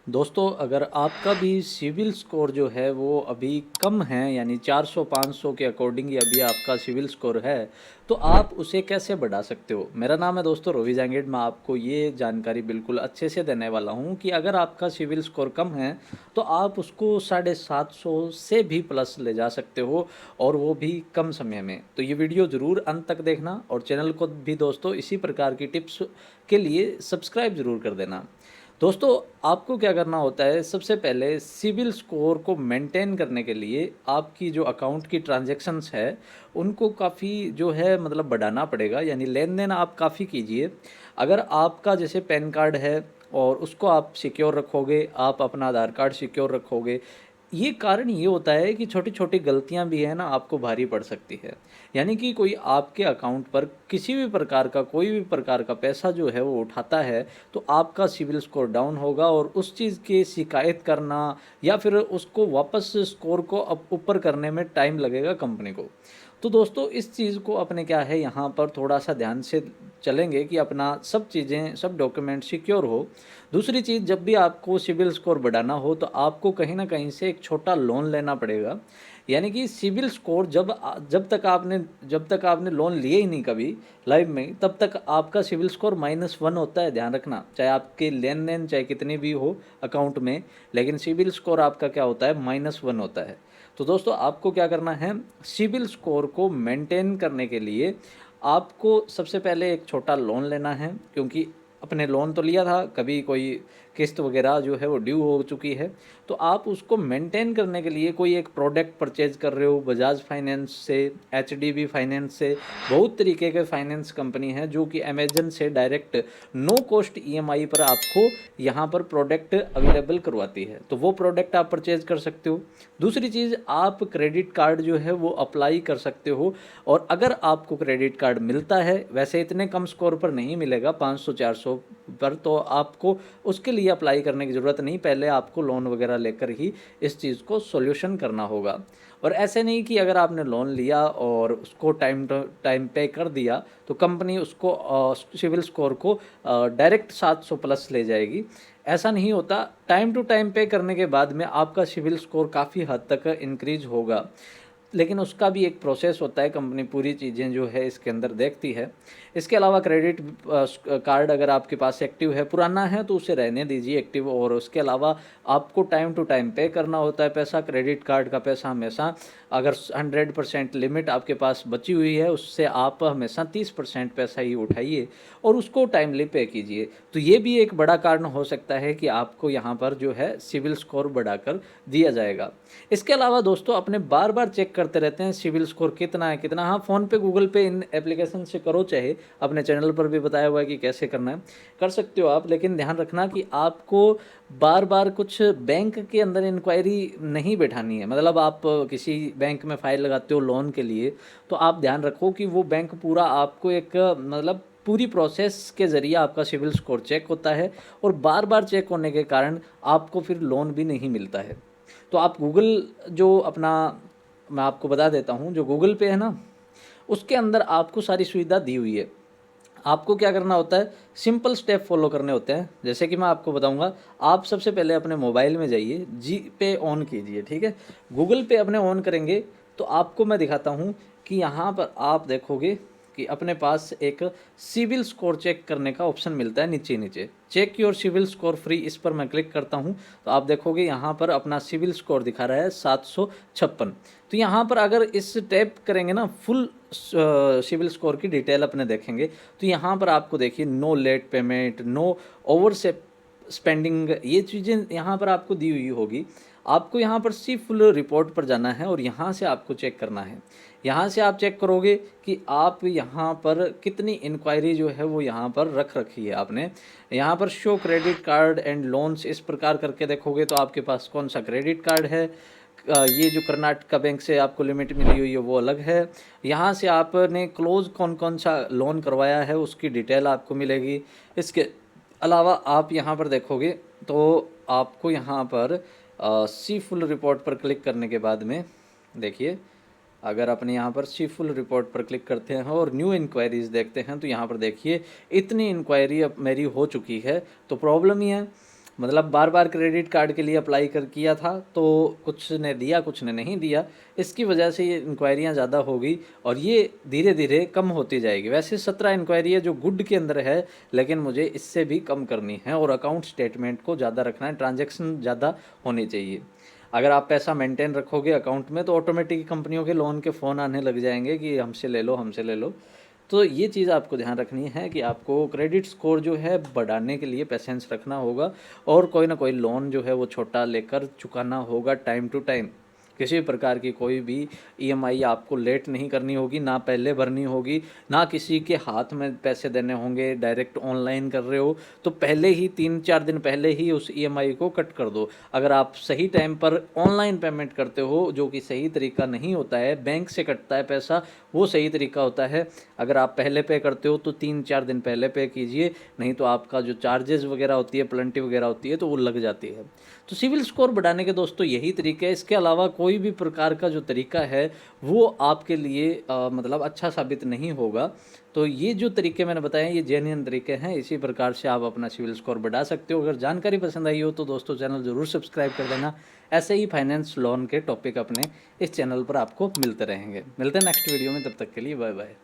दोस्तों, अगर आपका भी सिविल स्कोर जो है वो अभी कम है, यानी 400-500 के अकॉर्डिंग ही अभी आपका सिविल स्कोर है, तो आप उसे कैसे बढ़ा सकते हो। मेरा नाम है दोस्तों रोवी जांगेड। मैं आपको ये जानकारी बिल्कुल अच्छे से देने वाला हूँ कि अगर आपका सिविल स्कोर कम है तो आप उसको 750 से भी प्लस ले जा सकते हो, और वो भी कम समय में। तो ये वीडियो ज़रूर अंत तक देखना, और चैनल को भी दोस्तों इसी प्रकार की टिप्स के लिए सब्सक्राइब ज़रूर कर देना। दोस्तों, आपको क्या करना होता है, सबसे पहले सिविल स्कोर को मेंटेन करने के लिए आपकी जो अकाउंट की ट्रांजैक्शंस है उनको काफ़ी जो है मतलब बढ़ाना पड़ेगा, यानी लेन देन आप काफ़ी कीजिए। अगर आपका जैसे पैन कार्ड है और उसको आप सिक्योर रखोगे, आप अपना आधार कार्ड सिक्योर रखोगे, ये कारण ये होता है कि छोटी छोटी गलतियां भी है ना आपको भारी पड़ सकती है। यानी कि कोई आपके अकाउंट पर किसी भी प्रकार का कोई भी प्रकार का पैसा जो है वो उठाता है, तो आपका सिविल स्कोर डाउन होगा, और उस चीज़ की शिकायत करना या फिर उसको वापस स्कोर को अप ऊपर करने में टाइम लगेगा कंपनी को। तो दोस्तों, इस चीज़ को अपने क्या है यहाँ पर थोड़ा सा ध्यान से चलेंगे कि अपना सब चीज़ें सब डॉक्यूमेंट सिक्योर हो। दूसरी चीज़, जब भी आपको सिविल स्कोर बढ़ाना हो तो आपको कहीं ना कहीं से एक छोटा लोन लेना पड़ेगा। यानी कि सिविल स्कोर जब तक आपने लोन लिए ही नहीं कभी लाइफ में, तब तक आपका सिविल स्कोर -1 होता है। ध्यान रखना, चाहे आपके लेन देन चाहे कितनी भी हो अकाउंट में, लेकिन सिविल स्कोर आपका क्या होता है, -1 होता है। तो दोस्तों, आपको क्या करना है, सिविल स्कोर को मेंटेन करने के लिए आपको सबसे पहले एक छोटा लोन लेना है, क्योंकि अपने लोन तो लिया था, कभी कोई किस्त वगैरह जो है वो ड्यू हो चुकी है, तो आप उसको मेंटेन करने के लिए कोई एक प्रोडक्ट परचेज कर रहे हो बजाज फाइनेंस से, एचडीबी फाइनेंस से, बहुत तरीके के फाइनेंस कंपनी है जो कि अमेजन से डायरेक्ट नो कॉस्ट ईएमआई पर आपको यहाँ पर प्रोडक्ट अवेलेबल करवाती है, तो वो प्रोडक्ट आप परचेज कर सकते हो। दूसरी चीज़, आप क्रेडिट कार्ड जो है वो अप्लाई कर सकते हो, और अगर आपको क्रेडिट कार्ड मिलता है, वैसे इतने कम स्कोर पर नहीं मिलेगा 500-400 पर, तो आपको उसके लिए अप्लाई करने की ज़रूरत नहीं, पहले आपको लोन वगैरह लेकर ही इस चीज़ को सॉल्यूशन करना होगा। और ऐसे नहीं कि अगर आपने लोन लिया और उसको टाइम पे कर दिया तो कंपनी उसको सिविल स्कोर को डायरेक्ट 700 प्लस ले जाएगी। ऐसा नहीं होता, टाइम टू टाइम पे करने के बाद में आपका सिविल स्कोर काफ़ी हद तक इंक्रीज होगा, लेकिन उसका भी एक प्रोसेस होता है, कंपनी पूरी चीज़ें जो है इसके अंदर देखती है। इसके अलावा क्रेडिट कार्ड अगर आपके पास एक्टिव है, पुराना है तो उसे रहने दीजिए एक्टिव, और उसके अलावा आपको टाइम टू टाइम पे करना होता है पैसा। क्रेडिट कार्ड का पैसा हमेशा, अगर 100% लिमिट आपके पास बची हुई है, उससे आप हमेशा 30% पैसा ही उठाइए और उसको टाइमली पे कीजिए। तो ये भी एक बड़ा कारण हो सकता है कि आपको यहाँ पर जो है सिविल स्कोर बढ़ाकर दिया जाएगा। इसके अलावा दोस्तों, अपने बार बार चेक करते रहते हैं सिविल स्कोर कितना है कितना। हाँ, फ़ोन पे गूगल पे इन एप्लीकेशन से करो, चाहे अपने चैनल पर भी बताया हुआ है कि कैसे करना है, कर सकते हो आप, लेकिन ध्यान रखना कि आपको बार बार कुछ बैंक के अंदर इंक्वायरी नहीं बैठानी है। मतलब आप किसी बैंक में फ़ाइल लगाते हो लोन के लिए, तो आप ध्यान रखो कि वो बैंक पूरा आपको एक मतलब पूरी प्रोसेस के ज़रिए आपका सिविल स्कोर चेक होता है, और बार बार चेक होने के कारण आपको फिर लोन भी नहीं मिलता है। तो आप गूगल जो अपना, मैं आपको बता देता हूँ, जो गूगल पे है ना, उसके अंदर आपको सारी सुविधा दी हुई है। आपको क्या करना होता है, सिंपल स्टेप फॉलो करने होते हैं। जैसे कि मैं आपको बताऊंगा, आप सबसे पहले अपने मोबाइल में जाइए, जी पे ऑन कीजिए, ठीक है। गूगल पे अपने ऑन करेंगे तो आपको मैं दिखाता हूँ कि यहाँ पर आप देखोगे कि अपने पास एक सिविल स्कोर चेक करने का ऑप्शन मिलता है नीचे नीचे, check your CIBIL score free. इस पर मैं क्लिक करता हूँ तो आप देखोगे यहाँ पर अपना सिविल स्कोर दिखा रहा है 756। तो यहाँ पर अगर इस टैप करेंगे ना, फुल सिविल स्कोर की डिटेल अपने देखेंगे, तो यहाँ पर आपको देखिए no late payment, no over से स्पेंडिंग, ये चीज़ें यहाँ पर आपको दी हुई होगी। आपको यहाँ पर सिर्फ फुल रिपोर्ट पर जाना है और यहाँ से आपको चेक करना है। यहाँ से आप चेक करोगे कि आप यहाँ पर कितनी इंक्वायरी जो है वो यहाँ पर रख रखी है आपने। यहाँ पर show credit card and loans, इस प्रकार करके देखोगे तो आपके पास कौन सा क्रेडिट कार्ड है। ये जो कर्नाटका बैंक से आपको लिमिट मिली हुई है वो अलग है। यहाँ से आपने क्लोज कौन कौन सा लोन करवाया है उसकी डिटेल आपको मिलेगी। इसके अलावा आप यहाँ पर देखोगे तो आपको यहाँ पर सी फुल रिपोर्ट पर क्लिक करने के बाद में देखिए, अगर अपने यहाँ पर सी फुल रिपोर्ट पर क्लिक करते हैं और न्यू इंक्वायरीज़ देखते हैं, तो यहाँ पर देखिए इतनी इंक्वायरी अब मेरी हो चुकी है। तो प्रॉब्लम ये है, मतलब बार बार क्रेडिट कार्ड के लिए अप्लाई कर किया था, तो कुछ ने दिया कुछ ने नहीं दिया, इसकी वजह से ये इंक्वायरियाँ ज़्यादा होगी और ये धीरे धीरे कम होती जाएगी। वैसे 17 इंक्वायरी है जो गुड के अंदर है, लेकिन मुझे इससे भी कम करनी है और अकाउंट स्टेटमेंट को ज़्यादा रखना है, ट्रांजैक्शन ज़्यादा होनी चाहिए। अगर आप पैसा मेंटेन रखोगे अकाउंट में तो ऑटोमेटिक कंपनियों के लोन के फ़ोन आने लग जाएंगे कि हमसे ले लो हमसे ले लो। तो ये चीज़ आपको ध्यान रखनी है कि आपको क्रेडिट स्कोर जो है बढ़ाने के लिए पेशेंस रखना होगा और कोई ना कोई लोन जो है वो छोटा लेकर चुकाना होगा टाइम टू टाइम। किसी भी प्रकार की कोई भी ईएमआई आपको लेट नहीं करनी होगी, ना पहले भरनी होगी, ना किसी के हाथ में पैसे देने होंगे। डायरेक्ट ऑनलाइन कर रहे हो तो पहले ही 3-4 दिन पहले ही उस ईएमआई को कट कर दो। अगर आप सही टाइम पर ऑनलाइन पेमेंट करते हो, जो कि सही तरीका नहीं होता है, बैंक से कटता है पैसा, वो सही तरीका होता है। अगर आप पहले पे करते हो तो 3-4 दिन पहले पे कीजिए, नहीं तो आपका जो चार्जेस वगैरह होती है, प्लेंटी वगैरह होती है, तो वो लग जाती है। तो सिविल स्कोर बढ़ाने के दोस्तों यही तरीके हैं। इसके अलावा कोई भी प्रकार का जो तरीका है वो आपके लिए मतलब अच्छा साबित नहीं होगा। तो ये जो तरीके मैंने बताए हैं ये जेन्युइन तरीके हैं, इसी प्रकार से आप अपना सिविल स्कोर बढ़ा सकते हो। अगर जानकारी पसंद आई हो तो दोस्तों चैनल ज़रूर सब्सक्राइब कर देना। ऐसे ही फाइनेंस लोन के टॉपिक अपने इस चैनल पर आपको मिलते रहेंगे। मिलते हैं नेक्स्ट वीडियो में, तब तक के लिए बाय बाय।